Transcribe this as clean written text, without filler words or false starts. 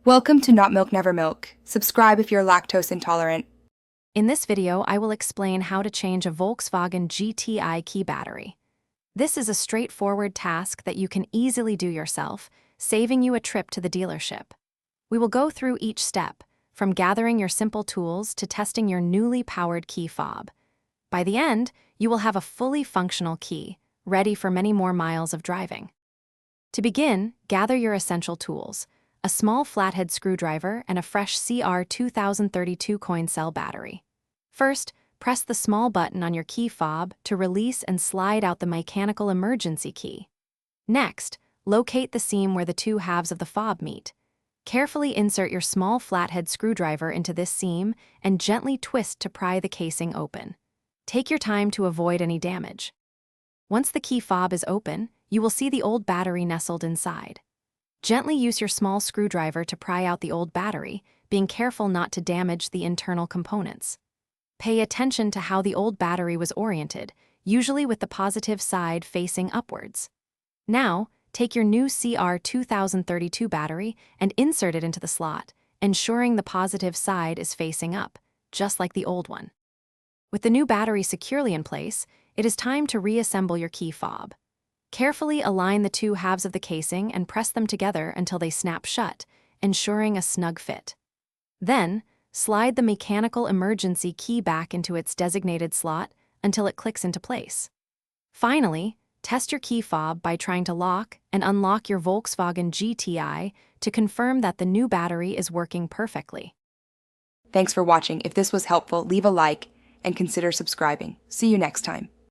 Welcome to Not Milk Never Milk. Subscribe if you're lactose intolerant. In this video, I will explain how to change a Volkswagen GTI key battery. This is a straightforward task that you can easily do yourself, saving you a trip to the dealership. We will go through each step, from gathering your simple tools to testing your newly powered key fob. By the end, you will have a fully functional key, ready for many more miles of driving. To begin, gather your essential tools: a small flathead screwdriver and a fresh CR 2032 coin cell battery. First, press the small button on your key fob to release and slide out the mechanical emergency key. Next, locate the seam where the two halves of the fob meet. Carefully insert your small flathead screwdriver into this seam and gently twist to pry the casing open. Take your time to avoid any damage. Once the key fob is open, you will see the old battery nestled inside. Gently use your small screwdriver to pry out the old battery, being careful not to damage the internal components. Pay attention to how the old battery was oriented, usually with the positive side facing upwards. Now, take your new CR 2032 battery and insert it into the slot, ensuring the positive side is facing up, just like the old one. With the new battery securely in place, it is time to reassemble your key fob. Carefully align the two halves of the casing and press them together until they snap shut, ensuring a snug fit. Then, slide the mechanical emergency key back into its designated slot until it clicks into place. Finally, test your key fob by trying to lock and unlock your Volkswagen GTI to confirm that the new battery is working perfectly. Thanks for watching. If this was helpful, leave a like and consider subscribing. See you next time.